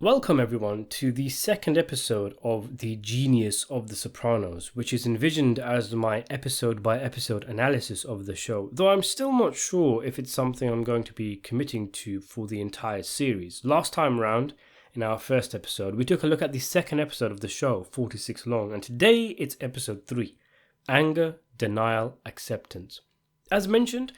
Welcome everyone to the second episode of The Genius of the Sopranos, which is envisioned as my episode by episode analysis of the show, though I'm still not sure if it's something I'm going to be committing to for the entire series. Last time round, in our first episode, we took a look at the second episode of the show, 46 long, and today it's episode 3, Anger, Denial, Acceptance. As mentioned,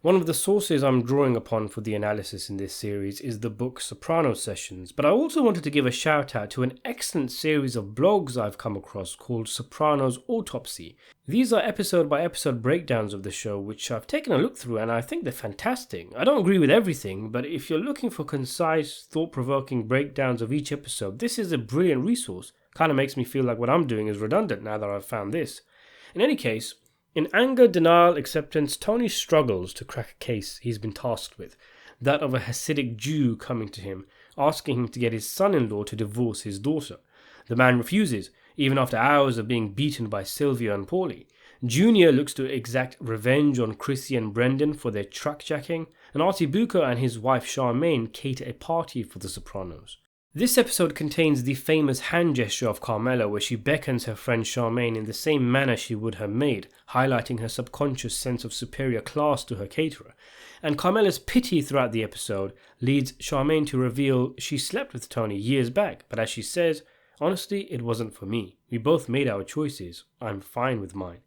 one of the sources I'm drawing upon for the analysis in this series is the book Sopranos Sessions, but I also wanted to give a shout out to an excellent series of blogs I've come across called Sopranos Autopsy. These are episode by episode breakdowns of the show which I've taken a look through and I think they're fantastic. I don't agree with everything, but if you're looking for concise, thought-provoking breakdowns of each episode, this is a brilliant resource. Kind of makes me feel like what I'm doing is redundant now that I've found this. In any case, in Anger, Denial, Acceptance, Tony struggles to crack a case he's been tasked with, that of a Hasidic Jew coming to him, asking him to get his son-in-law to divorce his daughter. The man refuses, even after hours of being beaten by Sylvia and Paulie. Junior looks to exact revenge on Chrissy and Brendan for their truck-jacking, and Artie Bucco and his wife Charmaine cater a party for the Sopranos. This episode contains the famous hand gesture of Carmela where she beckons her friend Charmaine in the same manner she would her maid, highlighting her subconscious sense of superior class to her caterer. And Carmela's pity throughout the episode leads Charmaine to reveal she slept with Tony years back, but as she says, honestly, it wasn't for me. We both made our choices. I'm fine with mine.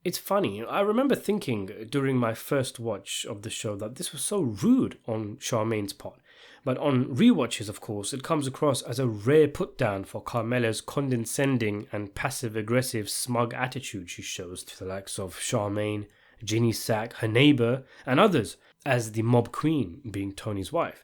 It's funny, I remember thinking during my first watch of the show that this was so rude on Charmaine's part. But on rewatches, of course, it comes across as a rare put-down for Carmela's condescending and passive-aggressive smug attitude she shows to the likes of Charmaine, Ginny Sack, her neighbour, and others, as the mob queen, being Tony's wife.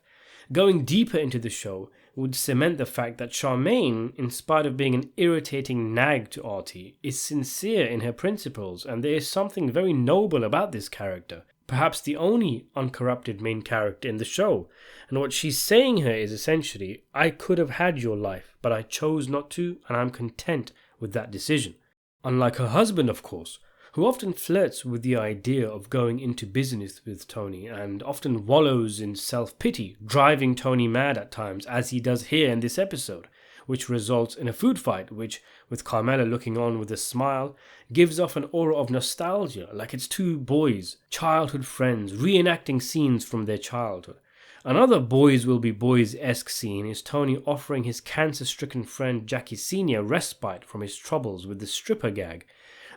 Going deeper into the show would cement the fact that Charmaine, in spite of being an irritating nag to Artie, is sincere in her principles, and there is something very noble about this character. Perhaps the only uncorrupted main character in the show. And what she's saying here is essentially, I could have had your life, but I chose not to, and I'm content with that decision. Unlike her husband, of course, who often flirts with the idea of going into business with Tony and often wallows in self-pity, driving Tony mad at times, as he does here in this episode, which results in a food fight which, with Carmela looking on with a smile, gives off an aura of nostalgia, like it's two boys, childhood friends, reenacting scenes from their childhood. Another Boys Will Be Boys-esque scene is Tony offering his cancer-stricken friend Jackie Sr. respite from his troubles with the stripper gag.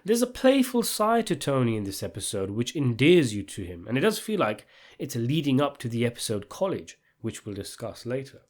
There's a playful side to Tony in this episode which endears you to him, and it does feel like it's leading up to the episode College, which we'll discuss later.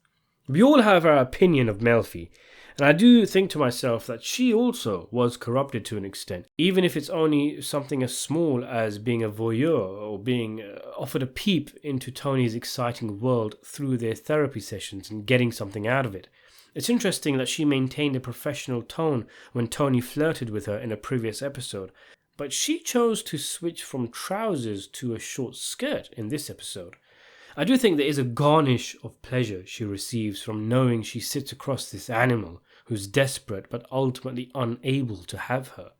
We all have our opinion of Melfi, and I do think to myself that she also was corrupted to an extent, even if it's only something as small as being a voyeur or being offered a peep into Tony's exciting world through their therapy sessions and getting something out of it. It's interesting that she maintained a professional tone when Tony flirted with her in a previous episode, but she chose to switch from trousers to a short skirt in this episode. I do think there is a garnish of pleasure she receives from knowing she sits across this animal who's desperate but ultimately unable to have her.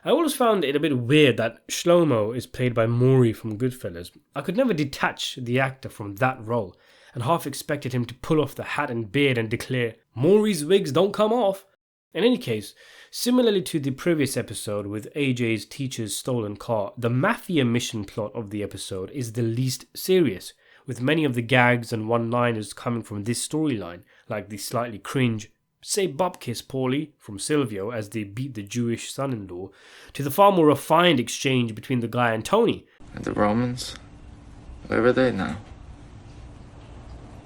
I always found it a bit weird that Shlomo is played by Maury from Goodfellas. I could never detach the actor from that role, and half expected him to pull off the hat and beard and declare, "Maury's wigs don't come off." In any case, similarly to the previous episode with AJ's teacher's stolen car, the mafia mission plot of the episode is the least serious, with many of the gags and one-liners coming from this storyline, like the slightly cringe, "Say bupkiss, Paulie," from Silvio as they beat the Jewish son-in-law, to the far more refined exchange between the guy and Tony. And the Romans? Where are they now?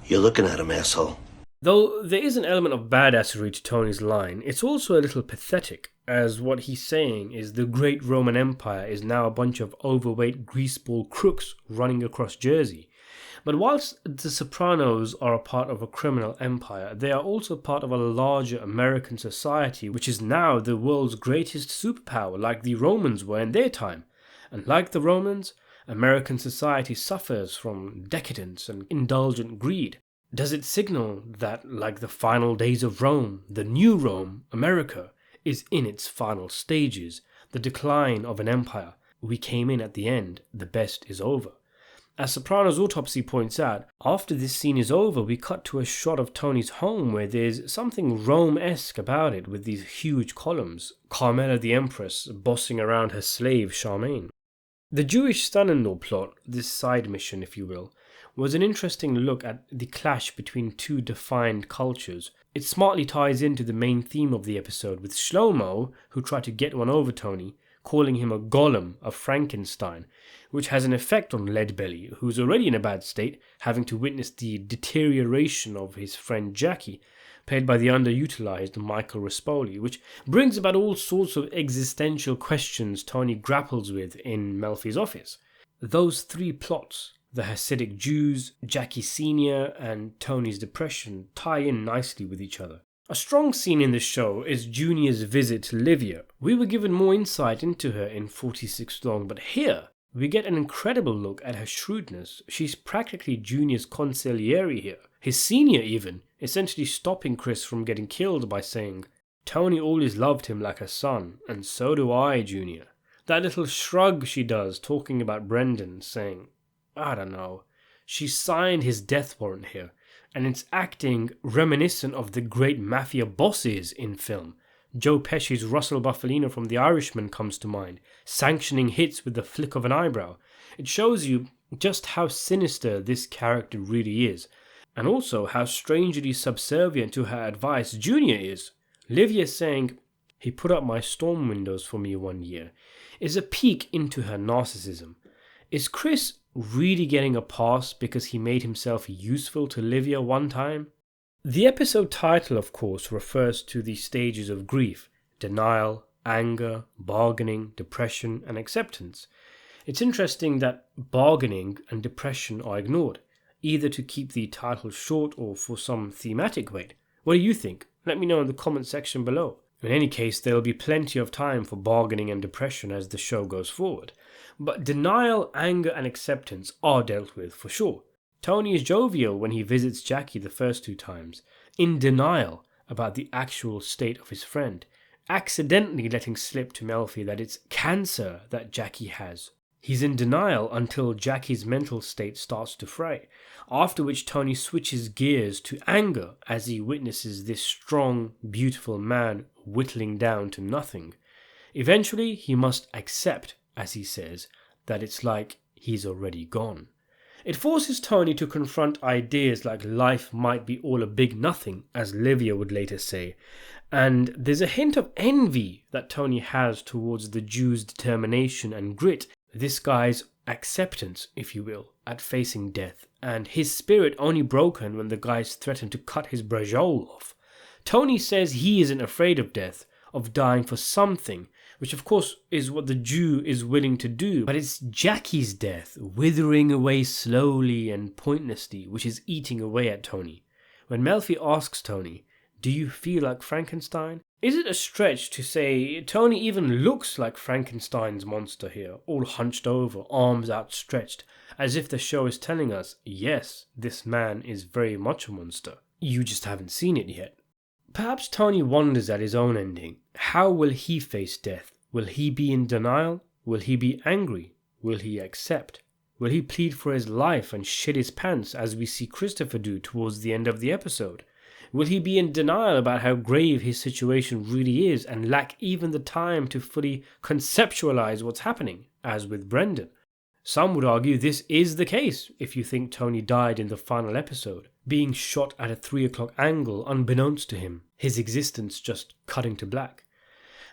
You're looking at him, asshole. Though there is an element of badassery to Tony's line, it's also a little pathetic, as what he's saying is the great Roman Empire is now a bunch of overweight greaseball crooks running across Jersey. But whilst the Sopranos are a part of a criminal empire, they are also part of a larger American society, which is now the world's greatest superpower, like the Romans were in their time. And like the Romans, American society suffers from decadence and indulgent greed. Does it signal that, like the final days of Rome, the new Rome, America, is in its final stages, the decline of an empire? We came in at the end, the best is over. As Sopranos Autopsy points out, after this scene is over, we cut to a shot of Tony's home where there's something Rome-esque about it with these huge columns, Carmela the Empress bossing around her slave Charmaine. The Jewish son-in-law plot, this side mission if you will, was an interesting look at the clash between two defined cultures. It smartly ties into the main theme of the episode with Shlomo, who tried to get one over Tony, calling him a golem, a Frankenstein, which has an effect on Leadbelly, who's already in a bad state, having to witness the deterioration of his friend Jackie, played by the underutilized Michael Rispoli, which brings about all sorts of existential questions Tony grapples with in Melfi's office. Those three plots, the Hasidic Jews, Jackie Sr., and Tony's depression, tie in nicely with each other. A strong scene in the show is Junior's visit to Livia. We were given more insight into her in 46 Long, but here we get an incredible look at her shrewdness. She's practically Junior's consigliere here, his senior even, essentially stopping Chris from getting killed by saying, "Tony always loved him like a son, and so do I, Junior." That little shrug she does talking about Brendan, saying, I don't know, she signed his death warrant here, and it's acting reminiscent of the great mafia bosses in film. Joe Pesci's Russell Buffalino from The Irishman comes to mind, sanctioning hits with the flick of an eyebrow. It shows you just how sinister this character really is, and also how strangely subservient to her advice Junior is. Livia saying, "He put up my storm windows for me one year," is a peek into her narcissism. Is Chris really getting a pass because he made himself useful to Livia one time? The episode title, of course, refers to the stages of grief: denial, anger, bargaining, depression, and acceptance. It's interesting that bargaining and depression are ignored, either to keep the title short or for some thematic weight. What do you think? Let me know in the comment section below. In any case, there will be plenty of time for bargaining and depression as the show goes forward. But denial, anger, and acceptance are dealt with for sure. Tony is jovial when he visits Jackie the first two times, in denial about the actual state of his friend, accidentally letting slip to Melfi that it's cancer that Jackie has. He's in denial until Jackie's mental state starts to fray, after which Tony switches gears to anger as he witnesses this strong, beautiful man whittling down to nothing. Eventually, he must accept, as he says, that it's like he's already gone. It forces Tony to confront ideas like life might be all a big nothing, as Livia would later say, and there's a hint of envy that Tony has towards the Jew's determination and grit, this guy's acceptance, if you will, at facing death, and his spirit only broken when the guys threatened to cut his brajol off. Tony says he isn't afraid of death, of dying for something, which of course is what the Jew is willing to do, but it's Jackie's death, withering away slowly and pointlessly, which is eating away at Tony. When Melfi asks Tony, "Do you feel like Frankenstein?" Is it a stretch to say Tony even looks like Frankenstein's monster here, all hunched over, arms outstretched, as if the show is telling us, yes, this man is very much a monster. You just haven't seen it yet. Perhaps Tony wonders at his own ending. How will he face death? Will he be in denial? Will he be angry? Will he accept? Will he plead for his life and shit his pants as we see Christopher do towards the end of the episode? Will he be in denial about how grave his situation really is and lack even the time to fully conceptualize what's happening, as with Brendan? Some would argue this is the case if you think Tony died in the final episode, being shot at a 3 o'clock angle unbeknownst to him, his existence just cutting to black.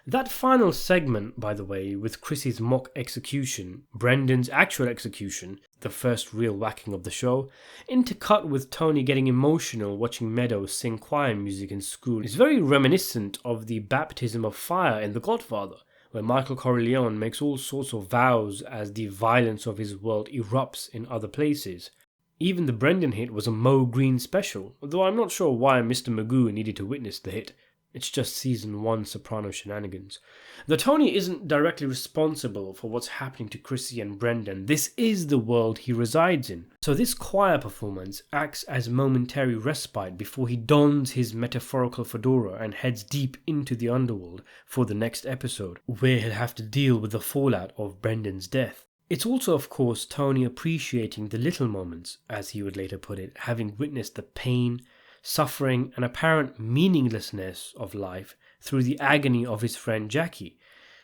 That final segment, by the way, with Chrissy's mock execution, Brendan's actual execution, the first real whacking of the show, intercut with Tony getting emotional watching Meadows sing choir music in school, is very reminiscent of the baptism of fire in The Godfather, where Michael Corleone makes all sorts of vows as the violence of his world erupts in other places. Even the Brendan hit was a Mo Green special, though I'm not sure why Mr. Magoo needed to witness the hit. It's just season 1 Soprano shenanigans. Though Tony isn't directly responsible for what's happening to Chrissy and Brendan, this is the world he resides in. So this choir performance acts as momentary respite before he dons his metaphorical fedora and heads deep into the underworld for the next episode, where he'll have to deal with the fallout of Brendan's death. It's also, of course, Tony appreciating the little moments, as he would later put it, having witnessed the pain, suffering, and apparent meaninglessness of life through the agony of his friend Jackie.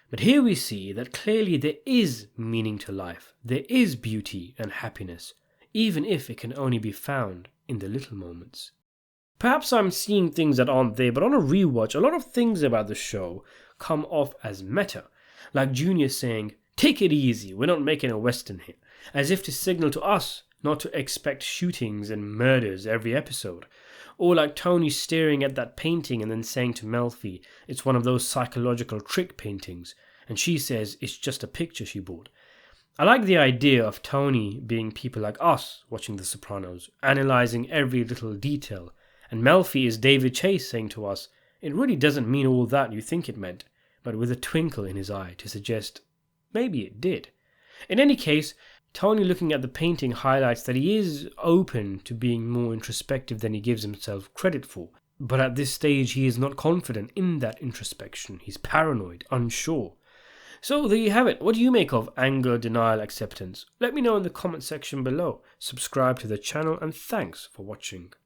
But here we see that clearly there is meaning to life, there is beauty and happiness, even if it can only be found in the little moments. Perhaps I'm seeing things that aren't there, but on a rewatch, a lot of things about the show come off as meta, like Junior saying, "Take it easy, we're not making a western here," as if to signal to us not to expect shootings and murders every episode. Or like Tony staring at that painting and then saying to Melfi, it's one of those psychological trick paintings, and she says it's just a picture she bought. I like the idea of Tony being people like us watching The Sopranos, analysing every little detail, and Melfi is David Chase saying to us, it really doesn't mean all that you think it meant, but with a twinkle in his eye to suggest maybe it did. In any case, Tony looking at the painting highlights that he is open to being more introspective than he gives himself credit for. But at this stage he is not confident in that introspection. He's paranoid, unsure. So there you have it. What do you make of anger, denial, acceptance? Let me know in the comment section below. Subscribe to the channel and thanks for watching.